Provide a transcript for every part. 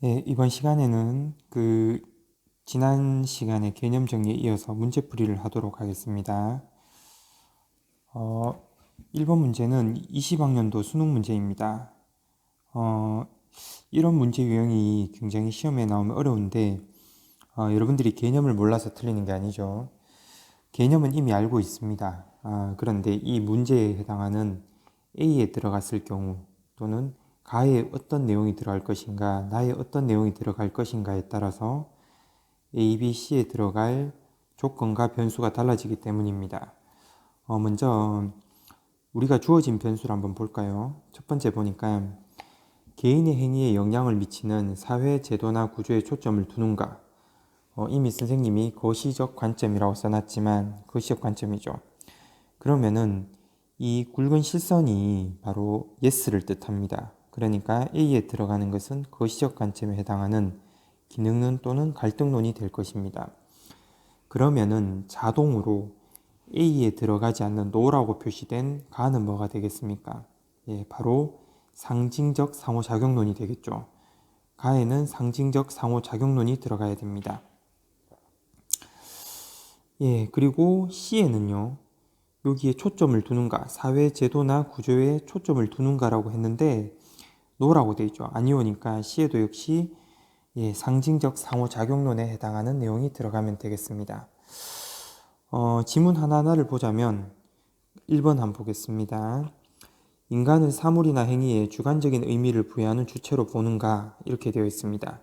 예, 이번 시간에는 지난 시간의 개념 정리에 이어서 문제풀이를 하도록 하겠습니다. 1번 문제는 20학년도 수능 문제입니다. 이런 문제 유형이 굉장히 시험에 나오면 어려운데 여러분들이 개념을 몰라서 틀리는 게 아니죠. 개념은 이미 알고 있습니다. 그런데 이 문제에 해당하는 A에 들어갔을 경우 또는 가에 어떤 내용이 들어갈 것인가, 나에 어떤 내용이 들어갈 것인가에 따라서 A, B, C에 들어갈 조건과 변수가 달라지기 때문입니다. 먼저 우리가 주어진 변수를 한번 볼까요? 첫 번째 보니까 개인의 행위에 영향을 미치는 사회 제도나 구조에 초점을 두는가. 이미 선생님이 거시적 관점이라고 써놨지만 거시적 관점이죠. 그러면은 이 굵은 실선이 바로 yes를 뜻합니다. 그러니까 A에 들어가는 것은 거시적 관점에 해당하는 기능론 또는 갈등론이 될 것입니다. 그러면은 자동으로 A에 들어가지 않는 no라고 표시된 가는 뭐가 되겠습니까? 예, 바로 상징적 상호작용론이 되겠죠. 가에는 상징적 상호작용론이 들어가야 됩니다. 예, 그리고 C에는요. 여기에 초점을 두는가, 사회 제도나 구조에 초점을 두는가라고 했는데 no라고 되어 있죠. 아니오니까 C에도 역시 상징적 상호작용론에 해당하는 내용이 들어가면 되겠습니다. 지문 하나하나를 보자면 1번 한번 보겠습니다. 인간은 사물이나 행위에 주관적인 의미를 부여하는 주체로 보는가 이렇게 되어 있습니다.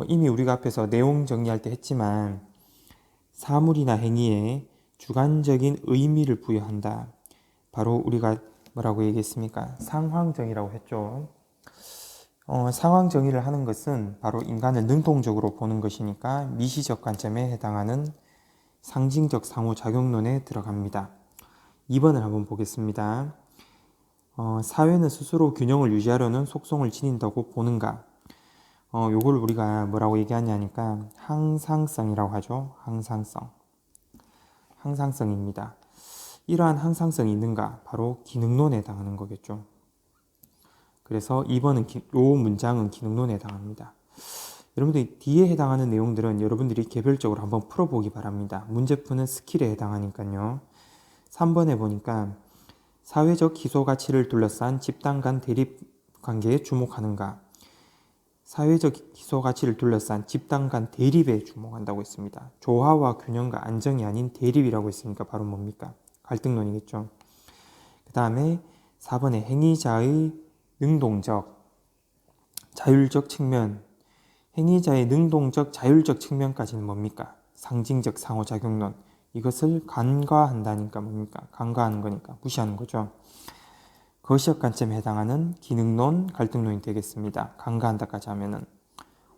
이미 우리가 앞에서 내용 정리할 때 했지만 사물이나 행위에 주관적인 의미를 부여한다. 바로 우리가 뭐라고 얘기했습니까? 상황정의라고 했죠. 상황정의를 하는 것은 바로 인간을 능동적으로 보는 것이니까 미시적 관점에 해당하는 상징적 상호작용론에 들어갑니다. 2번을 한번 보겠습니다. 사회는 스스로 균형을 유지하려는 속성을 지닌다고 보는가? 요걸 우리가 뭐라고 얘기하냐니까 항상성이라고 하죠. 항상성입니다. 이러한 항상성이 있는가? 바로 기능론에 해당하는 거겠죠. 그래서 2번은 요 문장은 기능론에 해당합니다. 여러분들이 뒤에 해당하는 내용들은 여러분들이 개별적으로 한번 풀어보기 바랍니다. 문제 푸는 스킬에 해당하니까요. 3번에 보니까 사회적 기소가치를 둘러싼 집단 간 대립 관계에 주목하는가? 사회적 기소가치를 둘러싼 집단 간 대립에 주목한다고 했습니다. 조화와 균형과 안정이 아닌 대립이라고 했으니까 바로 뭡니까? 갈등론이겠죠. 그 다음에 4번에 행위자의 능동적, 자율적 측면, 행위자의 능동적, 자율적 측면까지는 뭡니까? 상징적 상호작용론. 이것을 간과한다니까 뭡니까? 간과하는 거니까 무시하는 거죠. 거시적 관점에 해당하는 기능론, 갈등론이 되겠습니다. 간과한다까지 하면은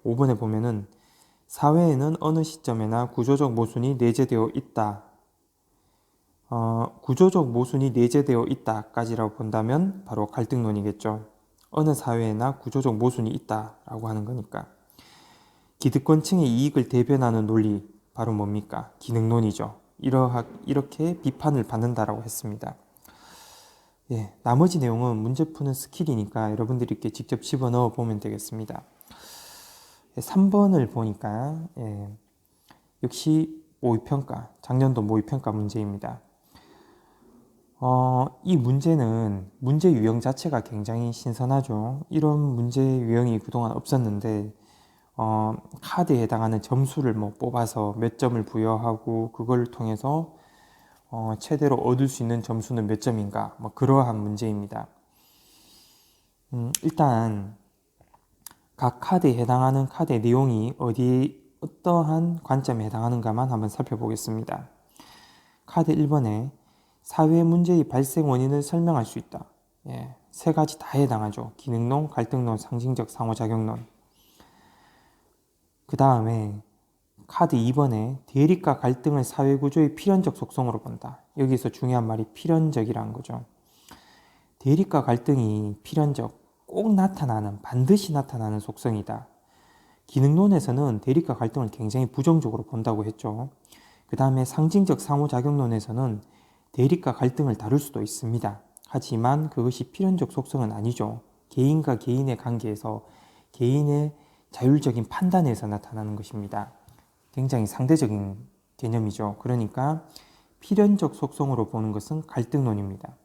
5번에 보면은 사회에는 어느 시점에나 구조적 모순이 내재되어 있다. 구조적 모순이 내재되어 있다까지라고 본다면 바로 갈등론이겠죠. 어느 사회에나 구조적 모순이 있다라고 하는 거니까. 기득권층의 이익을 대변하는 논리, 바로 뭡니까? 기능론이죠. 이렇게 비판을 받는다라고 했습니다. 예, 나머지 내용은 문제 푸는 스킬이니까 여러분들이 이렇게 직접 집어넣어 보면 되겠습니다. 3번을 보니까 역시 모의평가, 작년도 모의평가 문제입니다. 이 문제는 문제 유형 자체가 굉장히 신선하죠. 이런 문제 유형이 그동안 없었는데 카드에 해당하는 점수를 뭐 뽑아서 몇 점을 부여하고 그걸 통해서 최대로 얻을 수 있는 점수는 몇 점인가 뭐 그러한 문제입니다. 일단 각 카드에 해당하는 카드의 내용이 어떠한 관점에 해당하는가만 한번 살펴보겠습니다. 카드 1번에 사회 문제의 발생 원인을 설명할 수 있다. 예, 세 가지 다 해당하죠. 기능론, 갈등론, 상징적 상호작용론. 그 다음에 카드 2번에 대립과 갈등을 사회구조의 필연적 속성으로 본다. 여기서 중요한 말이 필연적이라는 거죠. 대립과 갈등이 필연적, 꼭 나타나는, 반드시 나타나는 속성이다. 기능론에서는 대립과 갈등을 굉장히 부정적으로 본다고 했죠. 그 다음에 상징적 상호작용론에서는 대립과 갈등을 다룰 수도 있습니다. 하지만 그것이 필연적 속성은 아니죠. 개인과 개인의 관계에서 개인의 자율적인 판단에서 나타나는 것입니다. 굉장히 상대적인 개념이죠. 그러니까 필연적 속성으로 보는 것은 갈등론입니다.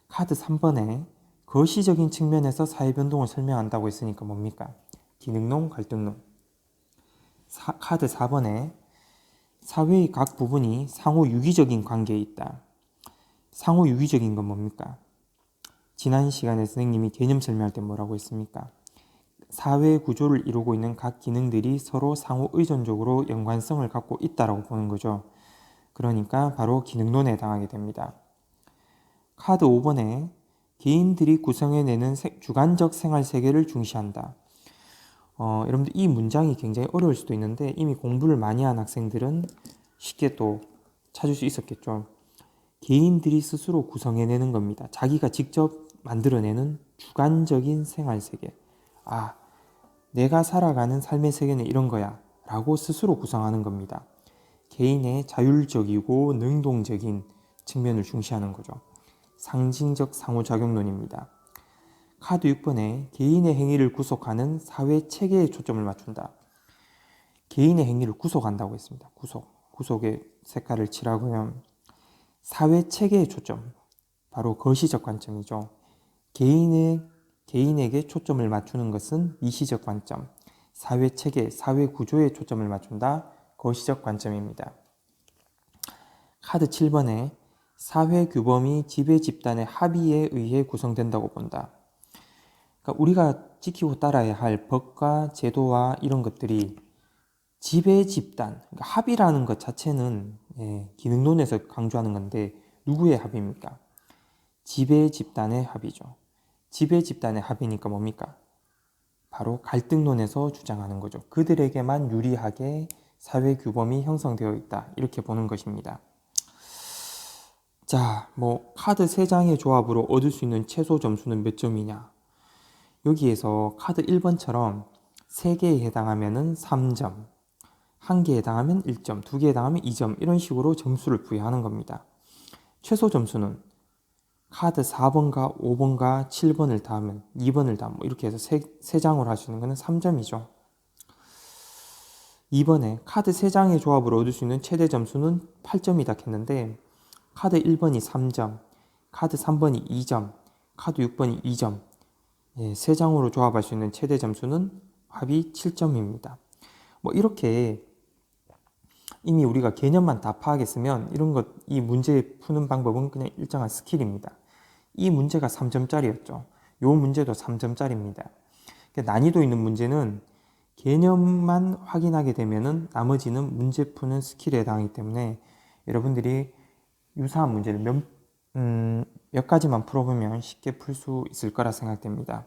카드 3번에 거시적인 측면에서 사회변동을 설명한다고 했으니까 뭡니까? 기능론, 갈등론. 카드 4번에 사회의 각 부분이 상호 유기적인 관계에 있다. 상호 유기적인 건 뭡니까? 지난 시간에 선생님이 개념 설명할 때 뭐라고 했습니까? 사회 구조를 이루고 있는 각 기능들이 서로 상호 의존적으로 연관성을 갖고 있다라고 보는 거죠. 그러니까 바로 기능론에 해당하게 됩니다. 카드 5번에 개인들이 구성해내는 주관적 생활 세계를 중시한다. 여러분들 이 문장이 굉장히 어려울 수도 있는데 이미 공부를 많이 한 학생들은 쉽게 또 찾을 수 있었겠죠. 개인들이 스스로 구성해내는 겁니다. 자기가 직접 만들어내는 주관적인 생활 세계. 아, 내가 살아가는 삶의 세계는 이런 거야 라고 스스로 구성하는 겁니다. 개인의 자율적이고 능동적인 측면을 중시하는 거죠. 상징적 상호작용론입니다. 카드 6번에 개인의 행위를 구속하는 사회 체계에 초점을 맞춘다. 개인의 행위를 구속한다고 했습니다. 구속의 색깔을 칠하고요. 사회 체계에 초점, 바로 거시적 관점이죠. 개인에게 초점을 맞추는 것은 미시적 관점, 사회 체계, 사회 구조에 초점을 맞춘다. 거시적 관점입니다. 카드 7번에 사회 규범이 지배 집단의 합의에 의해 구성된다고 본다. 그러니까 우리가 지키고 따라야 할 법과 제도와 이런 것들이 지배 집단, 그러니까 합의라는 것 자체는 기능론에서 강조하는 건데 누구의 합의입니까? 지배 집단의 합의죠. 지배 집단의 합의니까 뭡니까? 바로 갈등론에서 주장하는 거죠. 그들에게만 유리하게 사회 규범이 형성되어 있다. 이렇게 보는 것입니다. 자, 카드 3장의 조합으로 얻을 수 있는 최소 점수는 몇 점이냐? 여기에서 카드 1번처럼 3개에 해당하면 3점, 1개에 해당하면 1점, 2개에 해당하면 2점 이런 식으로 점수를 부여하는 겁니다. 최소 점수는 카드 4번과 5번과 7번을 더하면 2번을 더하면 이렇게 해서 3장으로 할 수 있는 것은 3점이죠. 2번에 카드 3장의 조합으로 얻을 수 있는 최대 점수는 8점이다 했는데 카드 1번이 3점, 카드 3번이 2점, 카드 6번이 2점 3장으로 조합할 수 있는 최대 점수는 합이 7점입니다. 이렇게 이미 우리가 개념만 다 파악했으면 이 문제 푸는 방법은 그냥 일정한 스킬입니다. 이 문제가 3점짜리였죠. 이 문제도 3점짜리입니다. 난이도 있는 문제는 개념만 확인하게 되면은 나머지는 문제 푸는 스킬에 해당하기 때문에 여러분들이 유사한 문제를 몇 가지만 풀어보면 쉽게 풀 수 있을 거라 생각됩니다.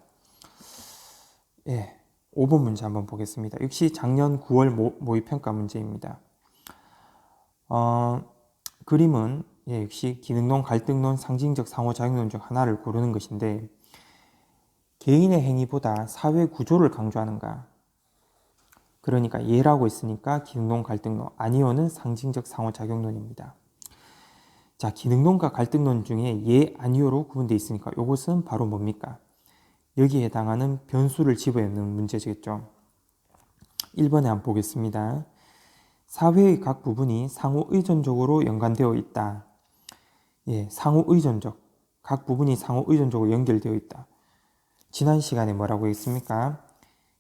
5번 문제 한번 보겠습니다. 역시 작년 9월 모의평가 문제입니다. 그림은 역시 기능론, 갈등론, 상징적 상호작용론 중 하나를 고르는 것인데 개인의 행위보다 사회 구조를 강조하는가? 그러니까 예라고 했으니까 기능론, 갈등론, 아니오는 상징적 상호작용론입니다. 자, 기능론과 갈등론 중에 예, 아니오로 구분되어 있으니까 이것은 바로 뭡니까? 여기에 해당하는 변수를 집어넣는 문제겠죠. 1번에 한번 보겠습니다. 사회의 각 부분이 상호 의존적으로 연관되어 있다. 상호 의존적. 각 부분이 상호 의존적으로 연결되어 있다. 지난 시간에 뭐라고 했습니까?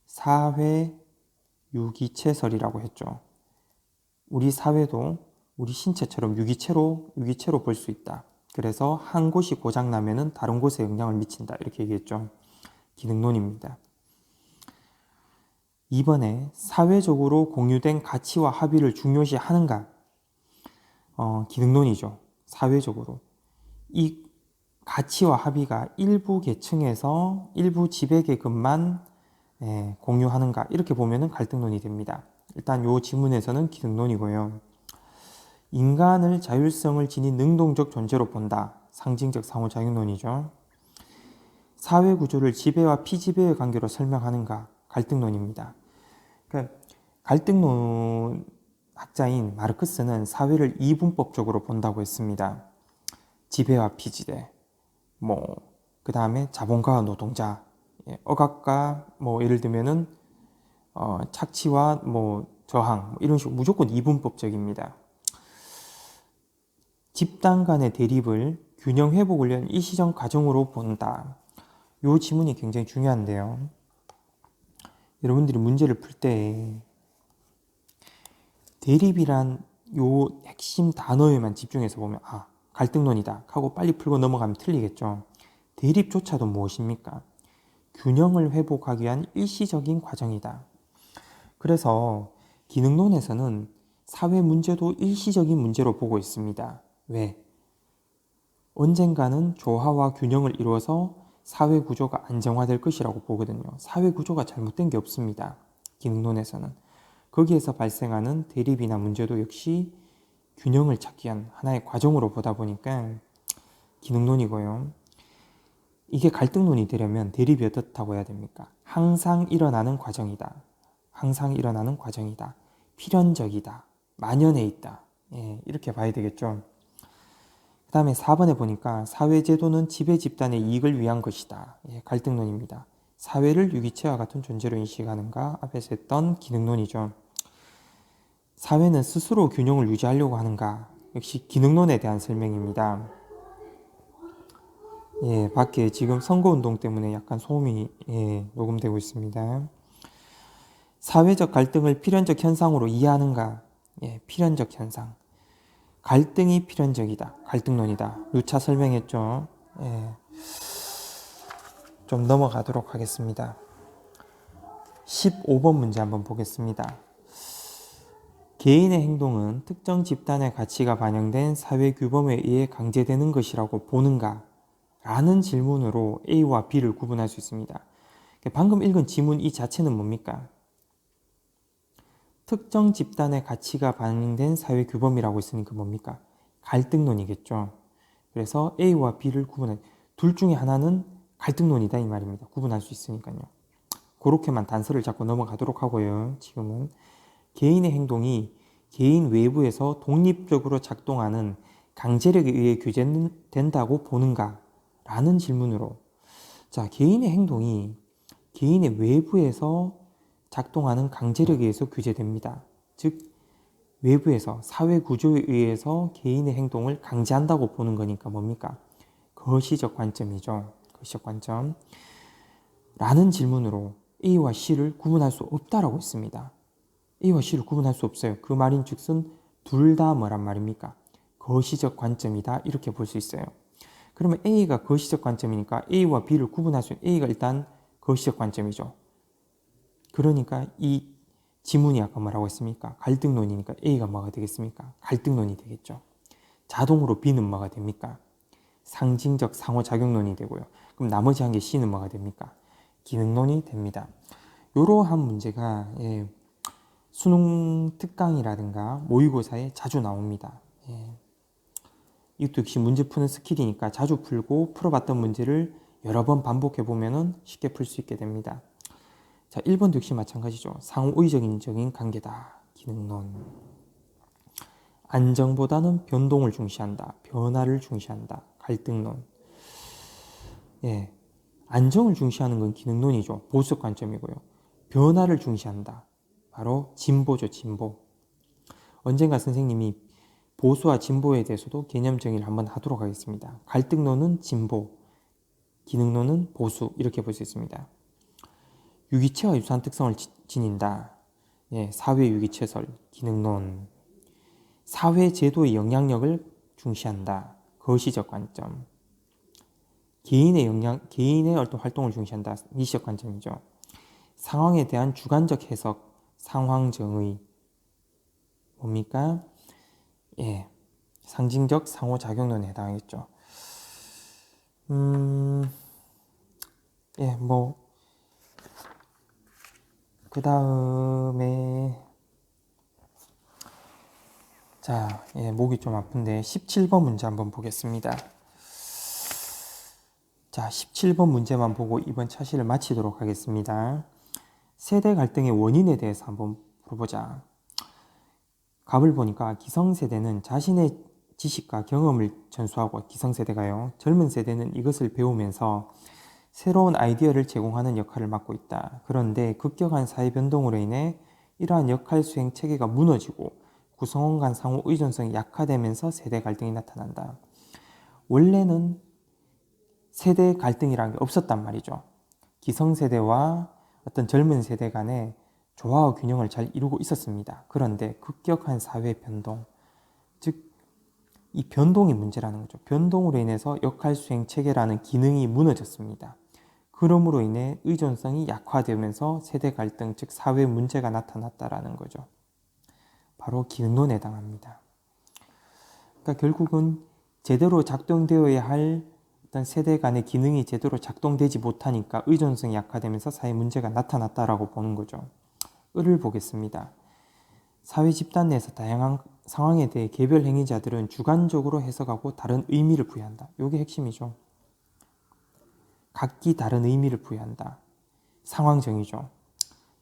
사회 유기체설이라고 했죠. 우리 사회도 우리 신체처럼 유기체로 볼 수 있다. 그래서 한 곳이 고장나면은 다른 곳에 영향을 미친다. 이렇게 얘기했죠. 기능론입니다. 2번에 사회적으로 공유된 가치와 합의를 중요시 하는가? 기능론이죠. 사회적으로. 이 가치와 합의가 일부 계층에서 일부 지배계급만 공유하는가? 이렇게 보면은 갈등론이 됩니다. 일단 이 지문에서는 기능론이고요. 인간을 자율성을 지닌 능동적 존재로 본다. 상징적 상호작용론이죠. 사회 구조를 지배와 피지배의 관계로 설명하는가? 갈등론입니다. 그러니까 갈등론 학자인 마르크스는 사회를 이분법적으로 본다고 했습니다. 지배와 피지배, 그 다음에 자본가와 노동자, 억압과 예를 들면은 착취와 뭐 저항 이런 식으로 무조건 이분법적입니다. 집단 간의 대립을 균형 회복을 위한 일시적 과정으로 본다. 이 지문이 굉장히 중요한데요. 여러분들이 문제를 풀 때 대립이란 요 핵심 단어에만 집중해서 보면 갈등론이다 하고 빨리 풀고 넘어가면 틀리겠죠. 대립조차도 무엇입니까? 균형을 회복하기 위한 일시적인 과정이다. 그래서 기능론에서는 사회 문제도 일시적인 문제로 보고 있습니다. 왜? 언젠가는 조화와 균형을 이루어서 사회 구조가 안정화될 것이라고 보거든요. 사회 구조가 잘못된 게 없습니다. 기능론에서는. 거기에서 발생하는 대립이나 문제도 역시 균형을 찾기 위한 하나의 과정으로 보다 보니까 기능론이고요. 이게 갈등론이 되려면 대립이 어떻다고 해야 됩니까? 항상 일어나는 과정이다. 항상 일어나는 과정이다. 필연적이다. 만연해 있다. 이렇게 봐야 되겠죠. 그 다음에 4번에 보니까 사회제도는 지배 집단의 이익을 위한 것이다. 갈등론입니다. 사회를 유기체와 같은 존재로 인식하는가? 앞에서 했던 기능론이죠. 사회는 스스로 균형을 유지하려고 하는가? 역시 기능론에 대한 설명입니다. 밖에 지금 선거운동 때문에 약간 소음이 녹음되고 있습니다. 사회적 갈등을 필연적 현상으로 이해하는가? 필연적 현상. 갈등이 필연적이다. 갈등론이다. 누차 설명했죠. 좀 넘어가도록 하겠습니다. 15번 문제 한번 보겠습니다. 개인의 행동은 특정 집단의 가치가 반영된 사회 규범에 의해 강제되는 것이라고 보는가? 라는 질문으로 A와 B를 구분할 수 있습니다. 방금 읽은 지문 이 자체는 뭡니까? 특정 집단의 가치가 반영된 사회 규범이라고 했으니까 뭡니까? 갈등론이겠죠. 그래서 A와 B를 구분할, 둘 중에 하나는 갈등론이다 이 말입니다. 구분할 수 있으니까요. 그렇게만 단서를 잡고 넘어가도록 하고요. 지금은 개인의 행동이 개인 외부에서 독립적으로 작동하는 강제력에 의해 규제된다고 보는가? 라는 질문으로, 자, 개인의 행동이 개인의 외부에서 작동하는 강제력에 의해서 규제됩니다. 즉 외부에서 사회 구조에 의해서 개인의 행동을 강제한다고 보는 거니까 뭡니까? 거시적 관점이죠. 거시적 관점. 라는 질문으로 A와 C를 구분할 수 없다라고 했습니다. A와 C를 구분할 수 없어요. 그 말인 즉슨 둘 다 뭐란 말입니까? 거시적 관점이다 이렇게 볼 수 있어요. 그러면 A가 거시적 관점이니까 A와 B를 구분할 수 있는 A가 일단 거시적 관점이죠. 그러니까 이 지문이 아까 뭐라고 했습니까? 갈등론이니까 A가 뭐가 되겠습니까? 갈등론이 되겠죠. 자동으로 B는 뭐가 됩니까? 상징적 상호작용론이 되고요. 그럼 나머지 한 개 C는 뭐가 됩니까? 기능론이 됩니다. 이러한 문제가 수능 특강이라든가 모의고사에 자주 나옵니다. 이것도 역시 문제 푸는 스킬이니까 자주 풀고 풀어봤던 문제를 여러 번 반복해보면 쉽게 풀 수 있게 됩니다. 자, 1번도 역시 마찬가지죠. 상호의적인 관계다. 기능론. 안정보다는 변동을 중시한다. 변화를 중시한다. 갈등론. 안정을 중시하는 건 기능론이죠. 보수적 관점이고요. 변화를 중시한다. 바로 진보죠. 진보. 언젠가 선생님이 보수와 진보에 대해서도 개념 정의를 한번 하도록 하겠습니다. 갈등론은 진보, 기능론은 보수 이렇게 볼 수 있습니다. 유기체와 유사한 특성을 지닌다. 사회 유기체설, 기능론. 사회 제도의 영향력을 중시한다. 거시적 관점. 개인의 어떤 활동을 중시한다. 미시적 관점이죠. 상황에 대한 주관적 해석, 상황정의. 뭡니까? 상징적 상호작용론에 해당하겠죠. 그 다음에 자, 목이 좀 아픈데 17번 문제 한번 보겠습니다. 자, 17번 문제만 보고 이번 차시를 마치도록 하겠습니다. 세대 갈등의 원인에 대해서 한번 물어보자. 갑을 보니까 기성세대는 자신의 지식과 경험을 전수하고, 기성세대가요, 젊은 세대는 이것을 배우면서 새로운 아이디어를 제공하는 역할을 맡고 있다. 그런데 급격한 사회 변동으로 인해 이러한 역할 수행 체계가 무너지고 구성원 간 상호 의존성이 약화되면서 세대 갈등이 나타난다. 원래는 세대 갈등이라는 게 없었단 말이죠. 기성세대와 어떤 젊은 세대 간에 조화와 균형을 잘 이루고 있었습니다. 그런데 급격한 사회 변동, 즉 이 변동이 문제라는 거죠. 변동으로 인해서 역할 수행 체계라는 기능이 무너졌습니다. 그러므로 인해 의존성이 약화되면서 세대 갈등, 즉 사회 문제가 나타났다라는 거죠. 바로 기능론에 해당합니다. 그러니까 결국은 제대로 작동되어야 할 어떤 세대 간의 기능이 제대로 작동되지 못하니까 의존성이 약화되면서 사회 문제가 나타났다라고 보는 거죠. 을을 보겠습니다. 사회 집단 내에서 다양한 상황에 대해 개별 행위자들은 주관적으로 해석하고 다른 의미를 부여한다. 이게 핵심이죠. 각기 다른 의미를 부여한다. 상황정의죠.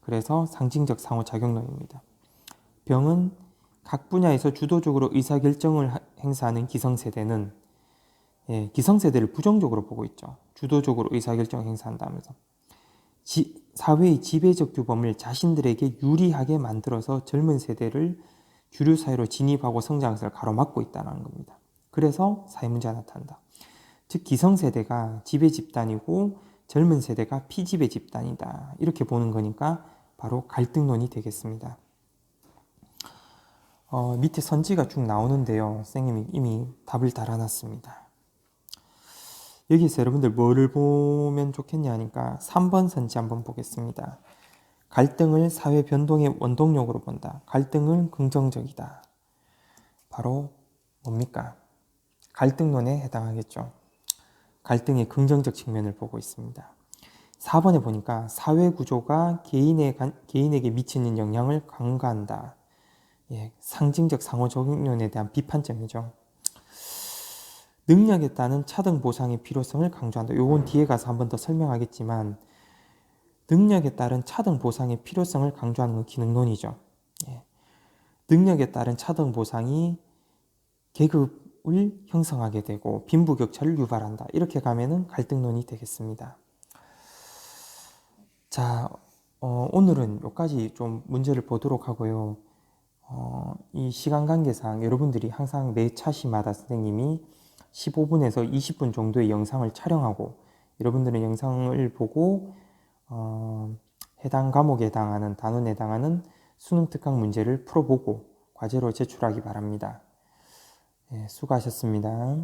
그래서 상징적 상호작용론입니다. 병은 각 분야에서 주도적으로 의사결정을 행사하는 기성세대는 기성세대를 부정적으로 보고 있죠. 주도적으로 의사결정을 행사한다면서. 사회의 지배적 규범을 자신들에게 유리하게 만들어서 젊은 세대를 주류 사회로 진입하고 성장을 가로막고 있다는 겁니다. 그래서 사회 문제가 나타난다. 즉 기성세대가 지배 집단이고 젊은 세대가 피지배 집단이다. 이렇게 보는 거니까 바로 갈등론이 되겠습니다. 밑에 선지가 쭉 나오는데요. 선생님이 이미 답을 달아놨습니다. 여기서 여러분들 뭐를 보면 좋겠냐 하니까 3번 선지 한번 보겠습니다. 갈등을 사회 변동의 원동력으로 본다. 갈등은 긍정적이다. 바로 뭡니까? 갈등론에 해당하겠죠. 갈등의 긍정적 측면을 보고 있습니다. 4번에 보니까 사회 구조가 개인에게 미치는 영향을 간과한다. 상징적 상호작용론에 대한 비판점이죠. 능력에 따른 차등 보상의 필요성을 강조한다. 요건 뒤에 가서 한 번 더 설명하겠지만 능력에 따른 차등 보상의 필요성을 강조하는 건 기능론이죠. 능력에 따른 차등 보상이 계급을 형성하게 되고 빈부격차를 유발한다. 이렇게 가면은 갈등론이 되겠습니다. 자, 오늘은 여기까지 좀 문제를 보도록 하고요. 이 시간 관계상 여러분들이 항상 매 차시마다 선생님이 15분에서 20분 정도의 영상을 촬영하고 여러분들은 영상을 보고 해당 과목에 해당하는 단원에 해당하는 수능 특강 문제를 풀어보고 과제로 제출하기 바랍니다. 수고하셨습니다.